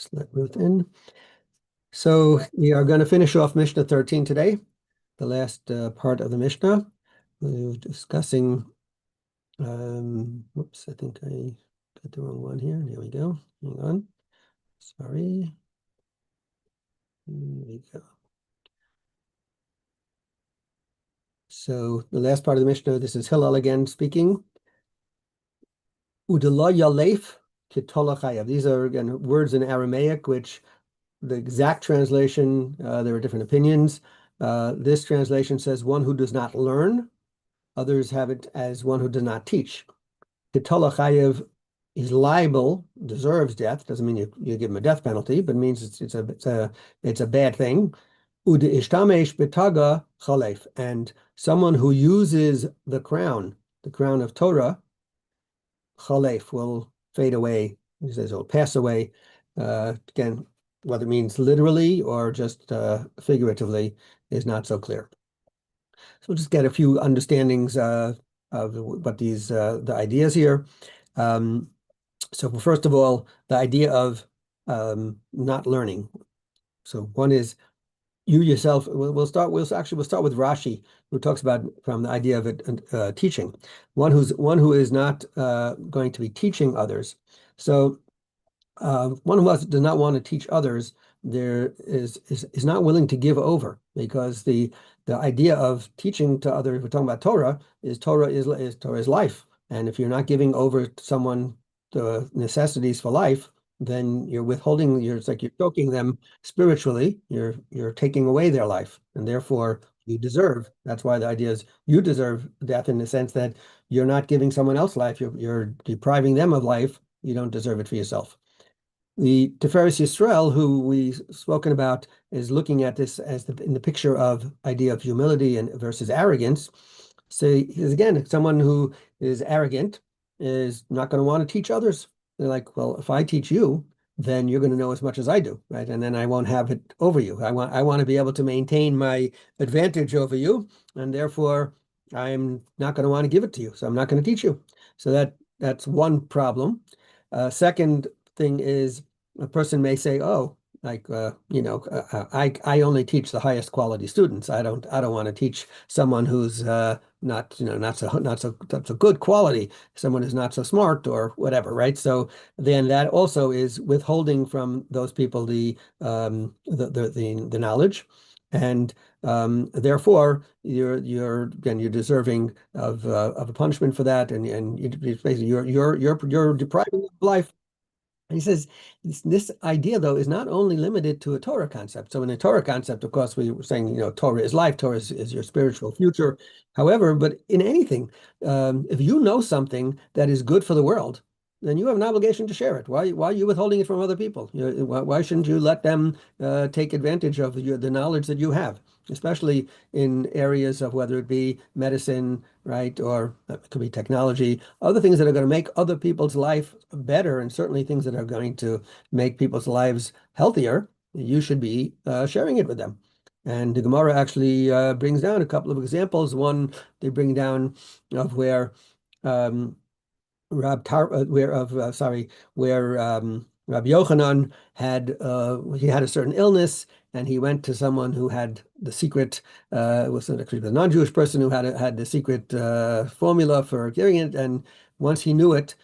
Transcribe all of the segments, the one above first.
Just let Ruth in. So we are going to finish off Mishnah 13 today, the last part of the Mishnah. We were discussing, whoops, I think I got the wrong one here. Here we go. Hang on. Sorry. Here we go. So the last part of the Mishnah, this is Hillel again speaking. Udelo yalef kitola chayav. These are, again, words in Aramaic, which the exact translation, there are different opinions. This translation says one who does not learn. Others have it as one who does not teach. Kitola chayev is liable, deserves death. Doesn't mean you give him a death penalty, but means it's a bad thing. Ude ishtamesh betaga chalef, and someone who uses the crown of Torah, chalef, will fade away. He says it'll pass away. Again, whether it means literally or just figuratively is not so clear. So we'll just get a few understandings of what the ideas here. So first of all, the idea of not learning. So one is you yourself. We'll start with Rashi, who talks about from the idea of it teaching. One who is not going to be teaching others. So one who does not want to teach others there is not willing to give over, because the idea of teaching to others, we're talking about Torah is life. And if you're not giving over to someone the necessities for life, then you're withholding, it's like you're choking them spiritually, you're taking away their life, and therefore you deserve. That's why the idea is you deserve death, in the sense that you're not giving someone else life, you're depriving them of life. You don't deserve it for yourself. The Tiferes Yisrael, who we've spoken about, is looking at this as in the picture of idea of humility and versus arrogance. So he's, again, someone who is arrogant is not going to want to teach others. They're like, well, if I teach you, then you're going to know as much as I do, right? And then I won't have it over you. I want to be able to maintain my advantage over you, and therefore I'm not going to want to give it to you. So I'm not going to teach you. So that's one problem. Second thing is, a person may say, "Oh, like I only teach the highest quality students. I don't want to teach someone who's not so good quality, someone who's not so smart or whatever, right?" So then that also is withholding from those people the knowledge, and therefore you're deserving of a punishment for that, and basically you're depriving of life. And he says this idea, though, is not only limited to a Torah concept. So in a Torah concept, of course, we were saying, Torah is life, Torah is your spiritual future. However, but in anything, if you know something that is good for the world, then you have an obligation to share it. Why are you withholding it from other people? Why shouldn't you let them take advantage of the knowledge that you have, especially in areas of whether it be medicine, right, or it could be technology, other things that are going to make other people's life better, and certainly things that are going to make people's lives healthier. You should be sharing it with them. And the Gemara actually brings down a couple of examples. One they bring down of where where Rabbi Yochanan had he had a certain illness, and he went to someone who had the secret. It was actually a non-Jewish person who had the secret formula for curing it, and once he knew it,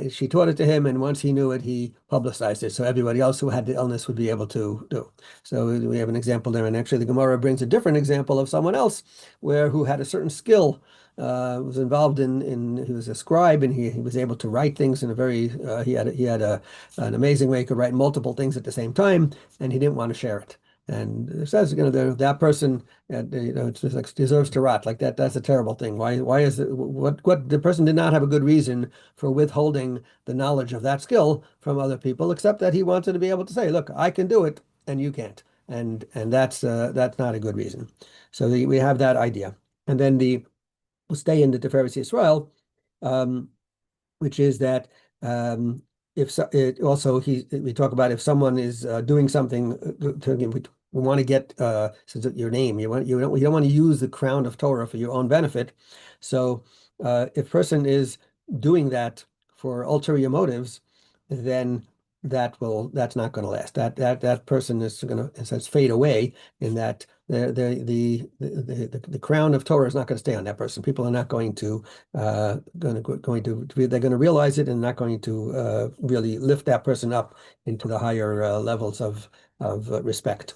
she taught it to him, and once he knew it, he publicized it, so everybody else who had the illness would be able to do. So we have an example there, and actually the Gemara brings a different example of someone else who had a certain skill. Was involved he was a scribe, and he was able to write things in a very he had an amazing way. He could write multiple things at the same time, and he didn't want to share it. And it says, that person, it's just like deserves to rot. Like that's a terrible thing. Why is it, what the person did not have a good reason for withholding the knowledge of that skill from other people, except that he wanted to be able to say, look, I can do it and you can't. And that's not a good reason. So we have that idea. And then we'll stay in the Tiferes Yisrael, which is that we talk about if someone is doing something we want to get your name. You don't want to use the crown of Torah for your own benefit. So if a person is doing that for ulterior motives, then that's not going to last. That person is going to, it says, fade away, in that the crown of Torah is not going to stay on that person. People are not going to they're going to realize it, and not going to really lift that person up into the higher levels of respect.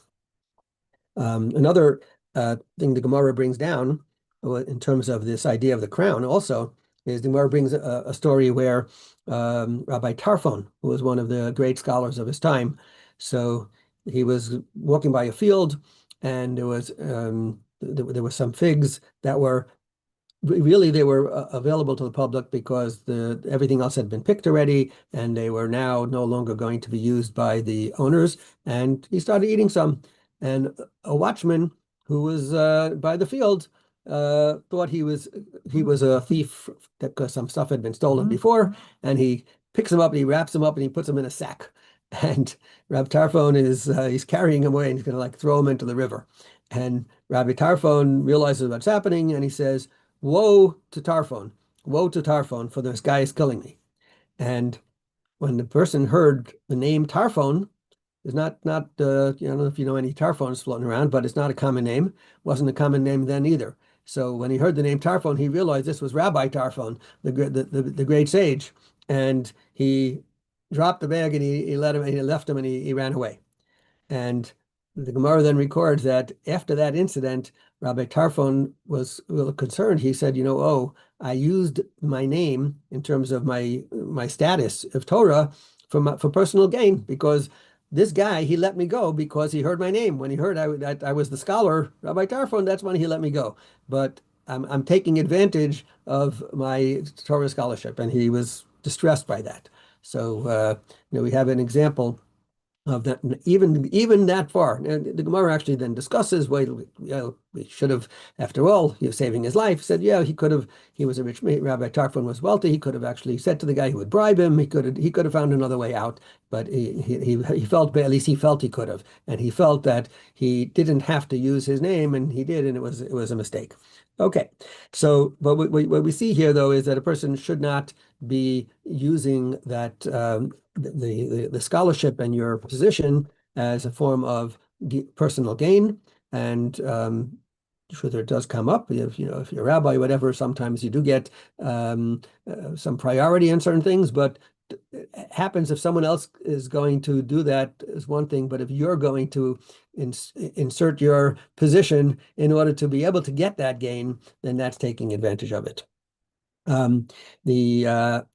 Another thing the Gemara brings down in terms of this idea of the crown also is the Gemara brings a story where Rabbi Tarfon, who was one of the great scholars of his time, so he was walking by a field, and there were some figs that were really, they were available to the public because everything else had been picked already, and they were now no longer going to be used by the owners. And he started eating some, and a watchman who was by the field thought he was a thief, because some stuff had been stolen before, and he picks him up and he wraps him up and he puts him in a sack. And Rab Tarfon he's carrying him away, and he's going to like throw him into the river. And Rabbi Tarfon realizes what's happening, and he says, "Woe to Tarfon, woe to Tarfon, for this guy is killing me." And when the person heard the name Tarfon, it's not I don't know if you know any Tarfons floating around, but it's not a common name. Wasn't a common name then either. So when he heard the name Tarfon, he realized this was Rabbi Tarfon, the great sage, and he dropped the bag, and he left him, and he ran away. And the Gemara then records that after that incident, Rabbi Tarfon was a little concerned. He said, "Oh, I used my name in terms of my status of Torah for personal gain, because this guy, he let me go because he heard my name. When he heard that I was the scholar, Rabbi Tarfon, that's when he let me go. But I'm taking advantage of my Torah scholarship," and he was distressed by that. So we have an example of that, even that far. And the Gemara actually then discusses, well, we should have, after all, he was saving his life. Said, yeah, he could have. He was a rich man. Rabbi Tarfon was wealthy. He could have actually said to the guy who would bribe him. He could have found another way out. But he felt, at least he felt he could have, and he felt that he didn't have to use his name, and he did, and it was a mistake. Okay, so but what we see here, though, is that a person should not be using that the scholarship and your position as a form of personal gain. And sure, there does come up, if you're a rabbi or whatever, sometimes you do get some priority in certain things, but it happens if someone else is going to do that is one thing, but if you're going to insert your position in order to be able to get that gain, then that's taking advantage of it. The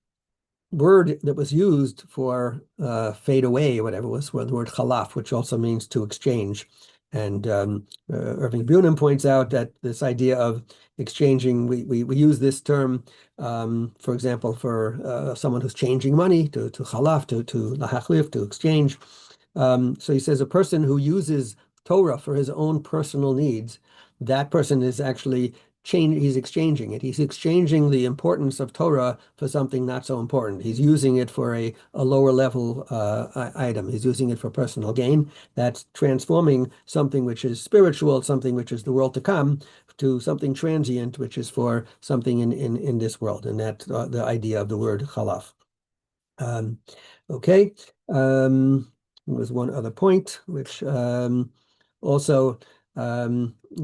word that was used for fade away, or whatever, was the word chalaf, which also means to exchange. And Irving Bunim points out that this idea of exchanging, we use this term, for example, for someone who's changing money, to chalaf, to lahachlif, to exchange. So he says a person who uses Torah for his own personal needs, that person is actually he's exchanging it. He's exchanging the importance of Torah for something not so important. He's using it for a lower level item. He's using it for personal gain. That's transforming something which is spiritual, something which is the world to come, to something transient, which is for something in this world. And that's the idea of the word chalaf. Okay. There was one other point, which also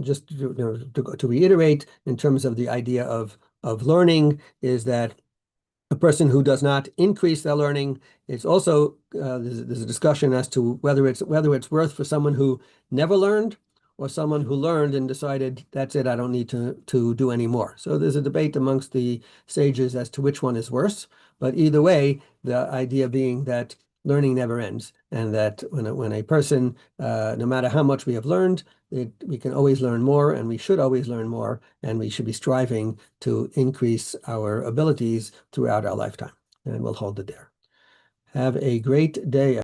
just to reiterate, in terms of the idea of learning, is that a person who does not increase their learning, it's also there's a discussion as to whether it's worth for someone who never learned, or someone who learned and decided, that's it, I don't need to do any more. So there's a debate amongst the sages as to which one is worse. But either way, the idea being that learning never ends, and that when a person, no matter how much we have learned, we can always learn more, and we should always learn more, and we should be striving to increase our abilities throughout our lifetime. And we'll hold it there. Have a great day.